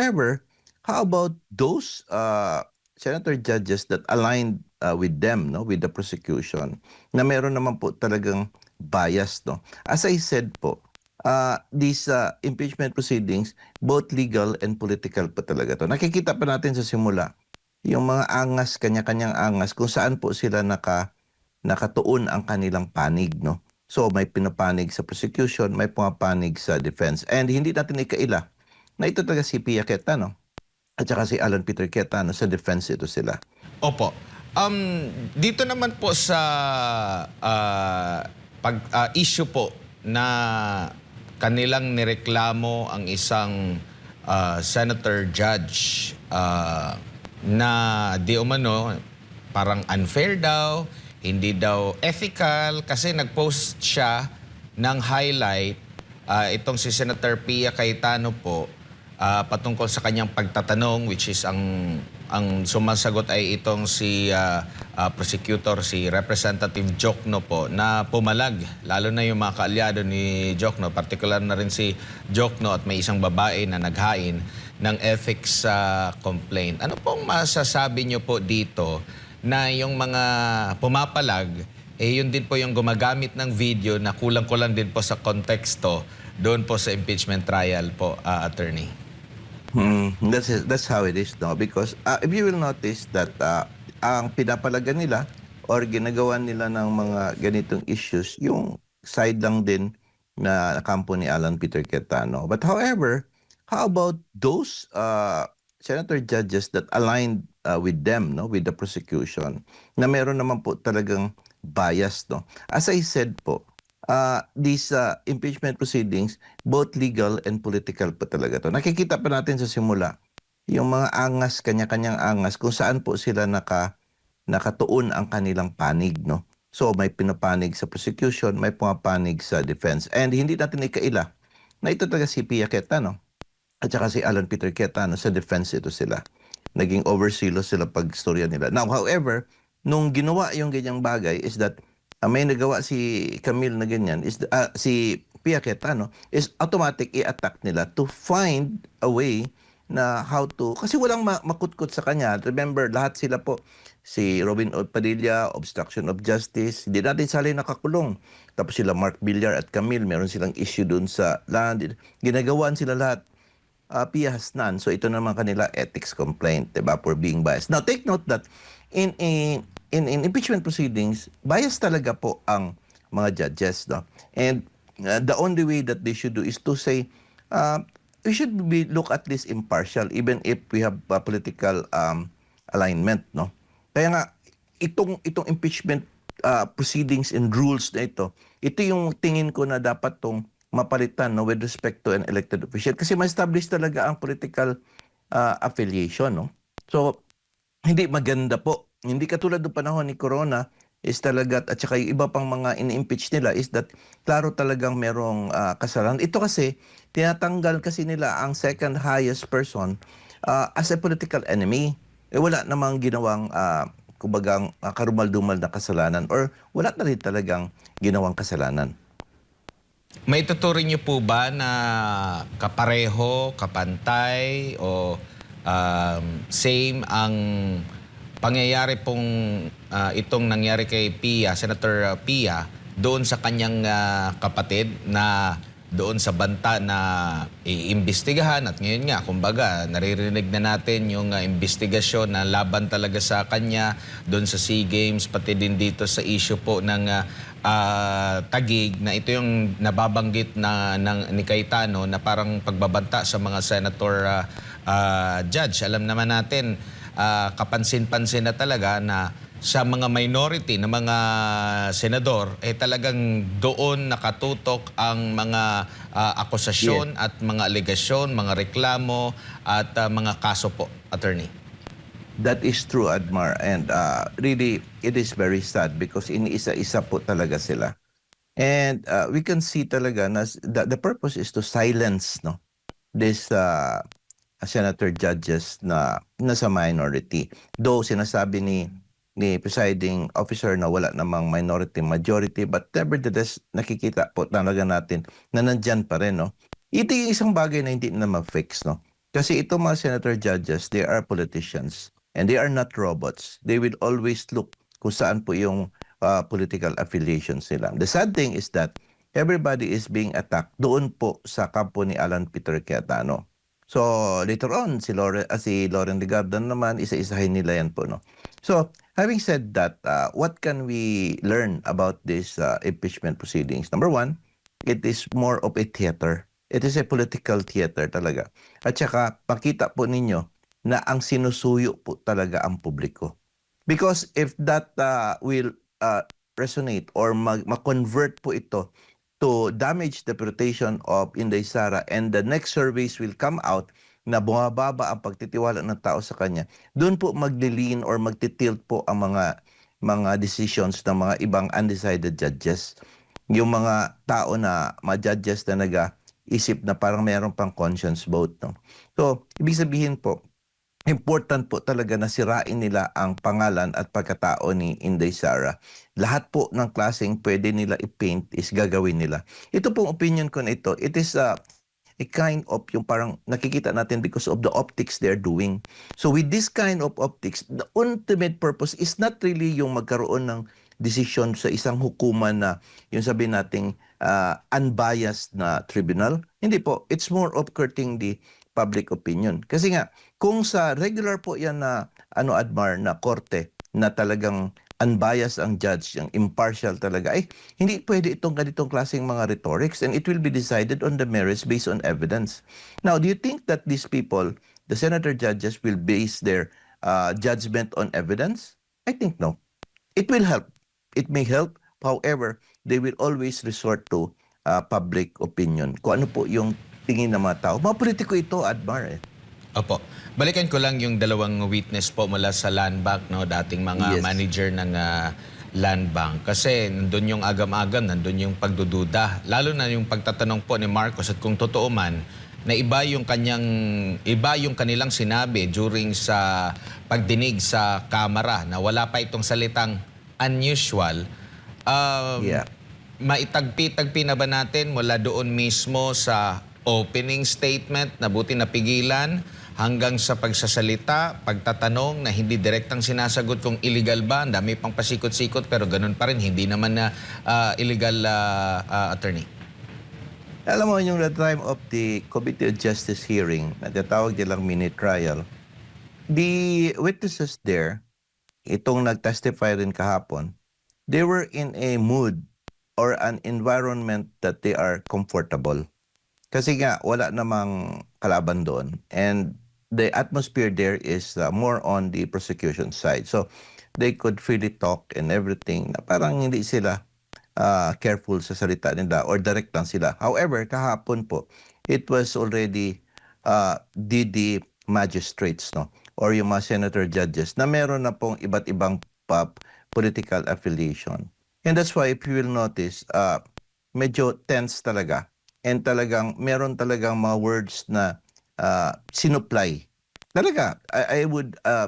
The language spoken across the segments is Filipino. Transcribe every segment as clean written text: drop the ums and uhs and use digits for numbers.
however, how about those senator judges that aligned with them, no, with the prosecution, na meron naman po talagang bias, no? As I said po, these impeachment proceedings, both legal and political po talaga to. Nakikita pa natin sa simula, yung mga angas, kanya-kanyang angas, kung saan po sila nakatuon ang kanilang panig, no? So may pinapanig sa prosecution, may pumapanig sa defense. And hindi natin ikaila na ito talaga si Pia Cayetano at saka si Alan Peter Cayetano, sa defense ito sila. Opo. Dito naman po sa issue po na kanilang nireklamo ang isang senator judge na di umano parang unfair daw, hindi daw ethical kasi nag-post siya ng highlight itong si Senator Pia Cayetano po patungkol sa kanyang pagtatanong, which is ang sumasagot ay itong si prosecutor, si Representative Jokno po, na pumalag lalo na yung mga kaalyado ni Jokno, particular na rin si Jokno at may isang babae na naghain ng ethics complaint. Ano pong masasabi niyo po dito na yung mga pumapalag, yun din po yung gumagamit ng video na kulang-kulang din po sa konteksto doon po sa impeachment trial po, attorney? That's how it is, no? Because if you will notice that ang pinapalagan nila or ginagawa nila ng mga ganitong issues, yung side lang din na kampo ni Alan Peter Cayetano. But however, how about those senator judges that aligned with them, no, with the prosecution, na meron naman po talagang bias, no? As I said po, these impeachment proceedings, both legal and political po talaga to. Nakikita pa natin sa simula, yung mga angas, kanya-kanyang angas, kung saan po sila nakatuon ang kanilang panig, no? So may pinapanig sa prosecution, may pumapanig sa defense. And hindi natin ikaila na ito talaga si Pia Cayetano at saka si Alan Peter Cayetano, sa defense ito sila. Naging overzealous sila pag-storya nila. Now, however, nung ginawa yung ganyang bagay is that may nagawa si Camille na ganyan, is si Pia Cayetano, is automatic i-attack nila to find a way na how to, kasi walang makutkot sa kanya. Remember, lahat sila po, si Robin Padilla, obstruction of justice, hindi natin sali nakakulong. Tapos sila Mark Villar at Camille, meron silang issue dun sa land. Ginagawaan sila lahat. Pia has none. So ito naman kanila ethics complaint, diba, for being biased. Now take note that in impeachment proceedings, bias talaga po ang mga judges, no? And the only way that they should do is to say, we should look at this impartial even if we have political alignment, no? Kaya nga itong impeachment proceedings and rules na ito yung tingin ko na dapat tong mapalitan, no, with respect to an elected official, kasi ma-establish talaga ang political affiliation, no? So hindi maganda po. Hindi katulad ng panahon ni Corona is talaga, at saka yung iba pang mga in-impeach nila is that klaro talagang merong kasalanan. Ito kasi tinatanggal kasi nila ang second highest person as a political enemy. Wala namang ginawang kumbagang karumal-dumal na kasalanan, or wala na rin talagang ginawang kasalanan. May tuturing niyo po ba na kapareho, kapantay, o same ang pangyayari pong itong nangyari kay Pia, Senator Pia, doon sa kanyang kapatid na doon sa banta na iimbestigahan? At ngayon nga, kumbaga, naririnig na natin yung investigasyon na laban talaga sa kanya doon sa SEA Games, pati din dito sa issue po ng Taguig, na ito yung nababanggit ni Cayetano na parang pagbabanta sa mga senator judge. Alam naman natin, kapansin-pansin na talaga na sa mga minority na mga senador, talagang doon nakatutok ang mga akusasyon at mga alegasyon, mga reklamo at mga kaso po, attorney. That is true, Admar, and really it is very sad because iniisa-isa po talaga sila. And we can see talaga na the purpose is to silence, no, this senator judges na nasa minority. Though sinasabi ni presiding officer na wala namang minority majority, but nevertheless nakikita po talaga natin na nandyan pa rin, no. Ito yung isang bagay na hindi na ma-fix, no. Kasi itong mga senator judges, they are politicians and they are not robots. They will always look kung saan po yung political affiliations nila. The sad thing is that everybody is being attacked doon po sa kampo ni Alan Peter Cayetano. So later on, si Lauren Legarda naman, isa-isahin nila yan po. No? So having said that, what can we learn about this impeachment proceedings? Number one, it is more of a theater. It is a political theater talaga. At saka, pakita po ninyo na ang sinusuyo po talaga ang publiko. Because if that will resonate or ma-convert po ito to damage the reputation of Inday Sara and the next surveys will come out na bumababa ang pagtitiwala ng tao sa kanya, doon po maglilin or magtitilt po ang mga decisions ng mga ibang undecided judges. Yung mga tao na mga judges na isip na parang meron pang conscience vote. No? So, ibig sabihin po, important po talaga na sirain nila ang pangalan at pagkatao ni Inday Sara. Lahat po ng klaseng pwede nila i-paint is gagawin nila. Ito pong opinion ko na ito, it is a kind of yung parang nakikita natin because of the optics they're doing. So with this kind of optics, the ultimate purpose is not really yung magkaroon ng decision sa isang hukuman na yung sabihin nating unbiased na tribunal. Hindi po, it's more of courting the public opinion. Kasi nga, kung sa regular po yan na Admar, na korte, na talagang unbiased ang judge, yung impartial talaga, hindi pwede itong ganitong klaseng mga rhetorics and it will be decided on the merits based on evidence. Now, do you think that these people, the senator judges, will base their judgment on evidence? I think no. It will help. It may help. However, they will always resort to public opinion. Kung ano po yung tingin ng mga tao. Mga politiko ito, Admar. Opo. Balikan ko lang yung dalawang witness po mula sa Land Bank, no? Dating mga Yes. manager ng Land Bank. Kasi nandun yung agam-agam, nandun yung pagdududa. Lalo na yung pagtatanong po ni Marcos at kung totoo man, na iba yung kanilang sinabi during sa pagdinig sa kamera na wala pa itong salitang unusual. Yeah. Maitagpi-tagpi na ba natin mula doon mismo sa opening statement na buti napigilan hanggang sa pagsasalita, pagtatanong na hindi direktang sinasagot kung illegal ba, ang dami pang pasikot-sikot pero ganun pa rin, hindi naman na illegal, attorney. Alam mo, yung the time of the Committee of Justice hearing, na tatawag nilang mini trial, the witnesses there, itong nag-testify rin kahapon, they were in a mood or an environment that they are comfortable. Kasi nga, wala namang kalaban doon. And the atmosphere there is more on the prosecution side. So, they could freely talk and everything na parang hindi sila careful sa salita nila or direct lang sila. However, kahapon po, it was already the magistrates, no? Or yung mga senator judges na meron na pong iba't ibang political affiliation. And that's why, if you will notice, medyo tense talaga. And talagang, meron talagang mga words na sinupply. Talaga,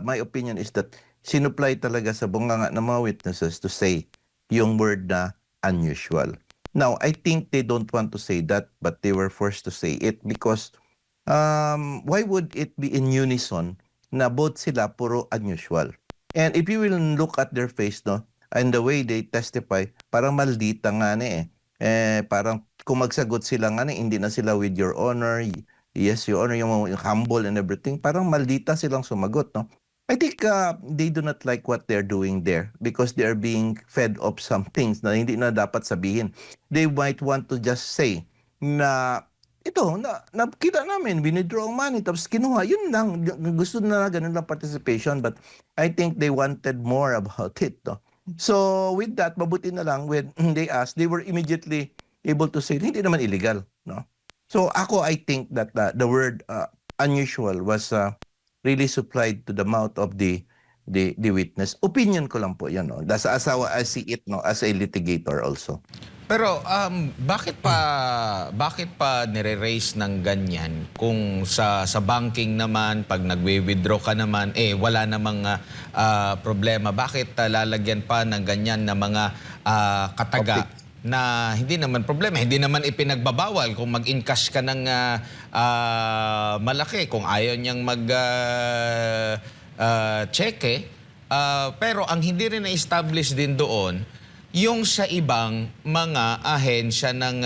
my opinion is that sinupply talaga sa bunganga ng mga witnesses to say yung word na unusual. Now, I think they don't want to say that, but they were forced to say it because why would it be in unison na both sila puro unusual? And if you will look at their face, no, and the way they testify, parang maldita nga na parang kung magsagot sila nga hindi na sila with your honor, yes, your honor, yung humble and everything, parang maldita silang sumagot, no? I think they do not like what they're doing there because they are being fed of some things na hindi na dapat sabihin. They might want to just say na ito, nakita namin, winidraw ang money, tapos kinuha, yun lang, gusto na ganun lang participation, but I think they wanted more about it, no? So with that, mabuti na lang when they asked, they were immediately able to say, hindi naman illegal, no? So ako, I think that the word unusual was really supplied to the mouth of the witness. Opinion ko lang po yan, no? As I see it, no, as a litigator also. Pero bakit pa nire-raise ng ganyan kung sa banking naman pag nagwi-withdraw ka naman wala namang problema, bakit lalagyan pa ng ganyan na mga kataga na hindi naman problema, hindi naman ipinagbabawal kung mag-encash ka ng malaki kung ayaw niyang cheque. Pero ang hindi rin na-establish din doon, yung sa ibang mga ahensya ng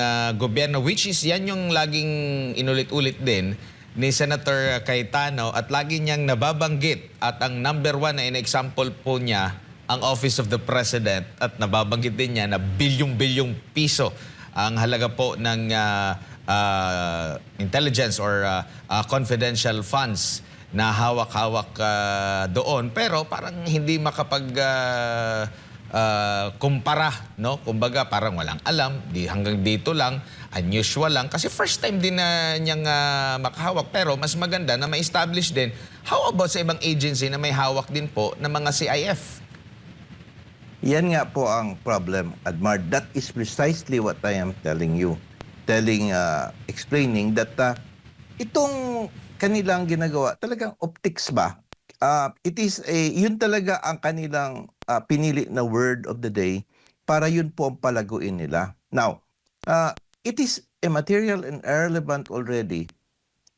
gobyerno, which is yan yung laging inulit-ulit din ni Senator Cayetano at lagi niyang nababanggit at ang number one na in-example po niya ang Office of the President at nababanggit din niya na bilyong-bilyong piso ang halaga po ng intelligence or confidential funds na hawak-hawak doon. Pero parang hindi kumpara, no? Kumbaga parang walang alam, hanggang dito lang, unusual lang. Kasi first time din na niyang makahawak. Pero mas maganda na ma-establish din, how about sa ibang agency na may hawak din po ng mga CIF? Yan nga po ang problem, Admar. That is precisely what I am telling you. Explaining that itong kanilang ginagawa, talagang optics ba? Yun talaga ang kanilang pinili na word of the day para yun po ang palaguin nila. Now, it is immaterial and irrelevant already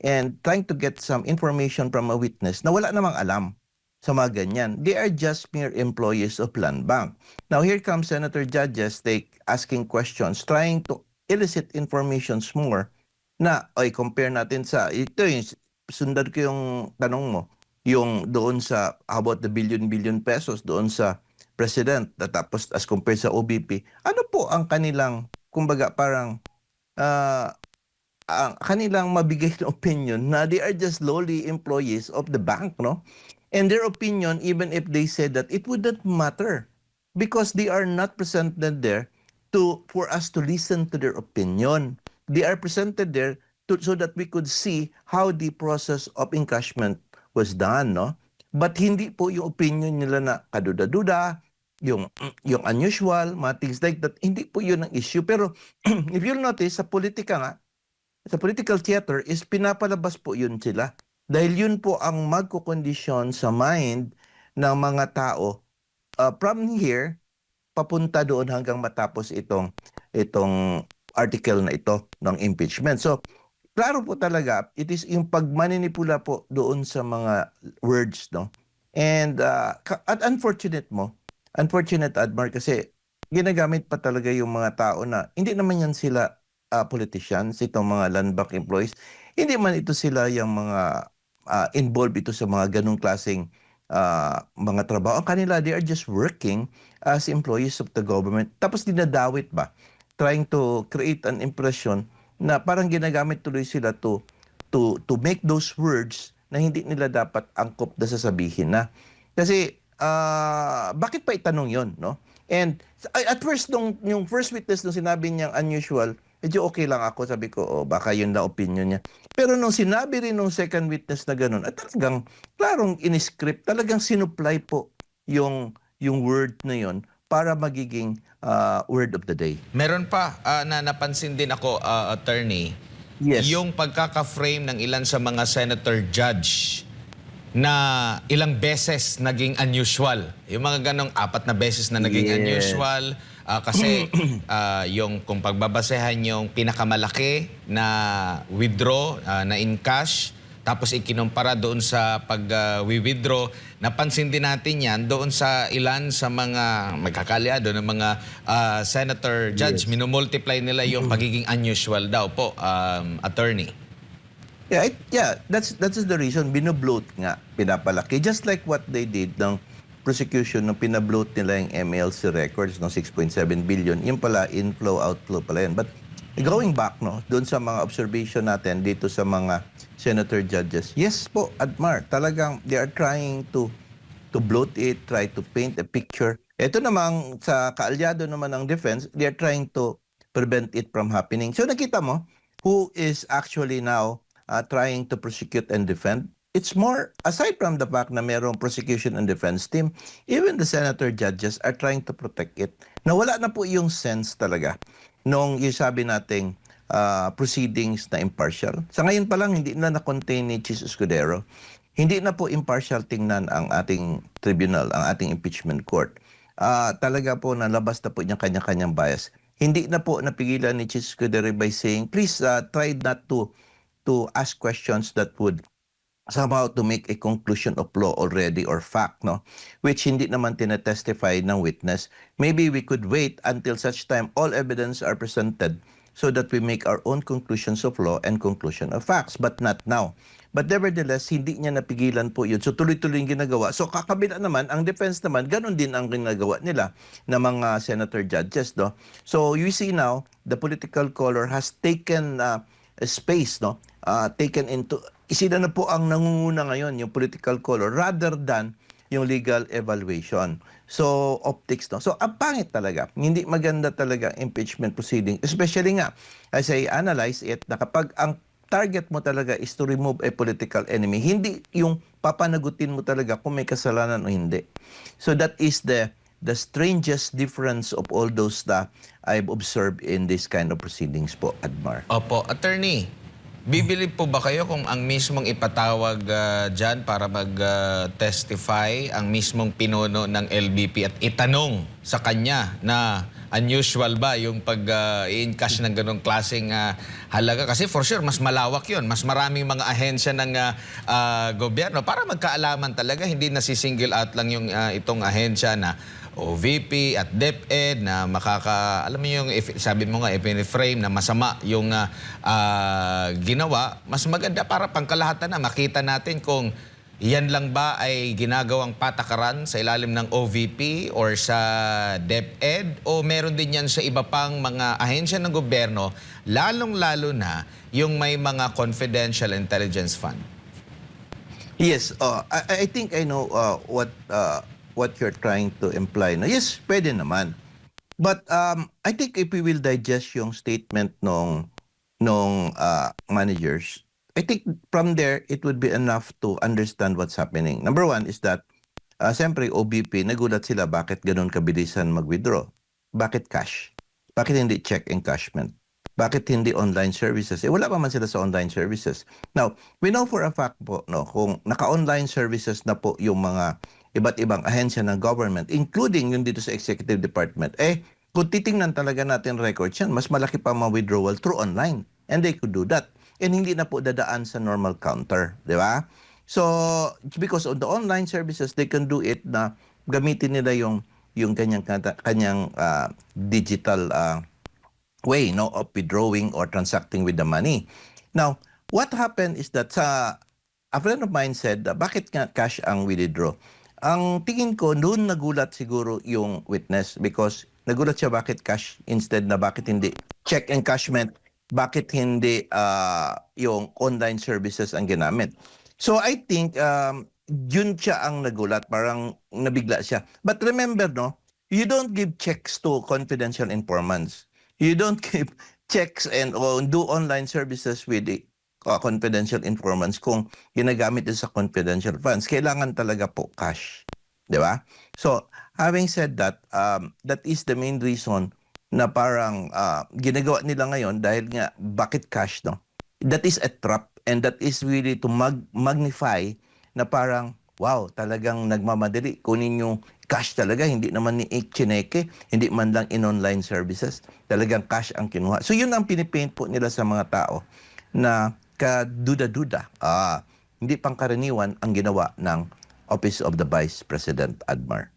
and trying to get some information from a witness na wala namang alam sa mga ganyan. They are just mere employees of Land Bank. Now, here comes Senator Judges asking questions, trying to elicit informations more na, compare natin sa, ito yung, sundan ko yung tanong mo, yung doon sa, how about the billion pesos doon sa President, tapos as compared sa OBP, ano po ang kanilang, kumbaga parang, ang kanilang mabigay na opinion na they are just lowly employees of the bank, no? And their opinion, even if they said that, it wouldn't matter because they are not presented there for us to listen to their opinion. They are presented there so that we could see how the process of encashment was done, no? But hindi po yung opinion nila na kaduda-duda, yung unusual, mga things like that. Hindi po yun ang issue. Pero if you'll notice, sa politika nga, sa political theater is pinapalabas po yun sila. Dahil yun po ang magkukondisyon sa mind ng mga tao from here papunta doon hanggang matapos itong article na ito ng impeachment. So, klaro po talaga, it is yung pagmaninipula po doon sa mga words, no? And at unfortunate, Admar, kasi ginagamit pa talaga yung mga tao na hindi naman yan sila politicians, itong mga land bank employees. Hindi man ito sila yung mga involved ito sa mga ganong klaseng mga trabaho. Ang kanila, they are just working as employees of the government. Tapos dinadawit ba? Trying to create an impression na parang ginagamit tuloy sila to make those words na hindi nila dapat angkop na sasabihin na. Kasi, bakit pa itanong yon, no? And at first, yung first witness nung sinabi niyang unusual, medyo okay lang ako. Sabi ko, baka yun na opinion niya. Pero nung sinabi rin nung second witness na ganun, at talagang, klarong in-script, talagang sinupply po yung word na yun para magiging word of the day. Meron pa na napansin din ako, attorney, Yes. yung pagkaka-frame ng ilan sa mga senator judge na ilang beses naging unusual. Yung mga ganong 4 na beses na naging Yes. unusual. Kasi yung kung pagbabasehan yung pinakamalaki na withdraw na in cash, tapos ikinumpara doon sa pag-withdraw, napansin din natin yan doon sa ilan sa mga magkakalyado ng mga senator judge. Yes. Minumultiply nila yung pagiging unusual daw po, attorney. Yeah, that's the reason. Binobloat nga, pinapalaki. Just like what they did ng prosecution nung pinabloat nila yung MLC records ng 6.7 billion. Yung pala, inflow, outflow pala yan. But going back, no, doon sa mga observation natin dito sa mga senator judges, yes po, Admar, talagang they are trying to bloat it, try to paint a picture. Ito namang sa kaalyado naman ng defense, they are trying to prevent it from happening. So nakita mo, who is actually now trying to prosecute and defend? It's more, aside from the fact na mayroong prosecution and defense team, even the senator judges are trying to protect it. Nawala na po yung sense talaga nung yung sabi nating proceedings na impartial. Sa ngayon pa lang, hindi na na-contain ni Chis Escudero. Hindi na po impartial tingnan ang ating tribunal, ang ating impeachment court. Talaga po nalabas na po yung kanya-kanyang bias. hindi na po napigilan ni Chief Scuderi by saying, please try not to ask questions that would somehow to make a conclusion of law already or fact, no? Which hindi naman tinatestify ng witness. Maybe we could wait until such time all evidence are presented so that we make our own conclusions of law and conclusion of facts, but not now. But nevertheless, hindi niya napigilan po yun. So tuloy-tuloy yung ginagawa. So kakabila naman, ang defense naman, ganun din ang ginagawa nila ng mga senator judges, no? So you see now, the political color has taken a space, no? Taken into, sila na po ang nangunguna ngayon, yung political color, rather than yung legal evaluation. So, optics, no? So, ang pangit talaga. Hindi maganda talaga impeachment proceeding. Especially nga, as I analyze it, na kapag ang target mo talaga is to remove a political enemy, hindi yung papanagutin mo talaga kung may kasalanan o hindi. So, that is the strangest difference of all those that I've observed in this kind of proceedings po, Admar. Opo, attorney, bibili po ba kayo kung ang mismong ipatawag dyan para mag-testify ang mismong pinuno ng LBP at itanong sa kanya na unusual ba yung pag-i-encash ng ganong klaseng halaga? Kasi for sure, mas malawak yun. Mas maraming mga ahensya ng gobyerno para magkaalaman talaga. Hindi nasisingle out lang yung itong ahensya na OVP at DepEd na alam mo yung, sabi mo nga, frame na masama yung ginawa, mas maganda para pangkalahatan na makita natin kung yan lang ba ay ginagawang patakaran sa ilalim ng OVP or sa DepEd o meron din yan sa iba pang mga ahensya ng gobyerno, lalong-lalo na yung may mga confidential intelligence fund. Yes, I think I know what you're trying to imply. No? Yes, pwede naman. But I think if we will digest yung statement nung managers, I think from there, it would be enough to understand what's happening. Number one is that, siyempre, OBP, nagulat sila bakit ganun kabilisan mag-withdraw. Bakit cash? Bakit hindi check encashment? Bakit hindi online services? Wala pa man sila sa online services. Now, we know for a fact po, no, kung naka-online services na po yung mga iba't ibang ahensya ng government, including yung dito sa executive department, kung titingnan talaga natin records yan, mas malaki pa mga withdrawal through online. And they could do that. And hindi na po dadaan sa normal counter. Di ba? So, because of the online services, they can do it na gamitin nila yung kanyang digital way, no, of withdrawing or transacting with the money. Now, what happened is that a friend of mine said, bakit nga cash ang withdraw? Ang tingin ko, noon nagulat siguro yung witness because nagulat siya bakit cash instead na bakit hindi check encashment, bakit hindi yung online services ang ginamit. So I think yun siya ang nagulat, parang nabigla siya. But remember, no, you don't give checks to confidential informants. You don't give checks and do online services with the confidential informants kung ginagamit din sa confidential funds. Kailangan talaga po cash. Di ba? So, having said that, that is the main reason na parang ginagawa nila ngayon dahil nga bakit cash, no? That is a trap and that is really to magnify na parang wow, talagang nagmamadali. Kunin yung cash talaga, hindi naman ni chineke, hindi man lang in online services. Talagang cash ang kinuha. So yun ang pinipaint po nila sa mga tao na kaduda-duda. Hindi pangkaraniwan ang ginawa ng Office of the Vice President, Admar.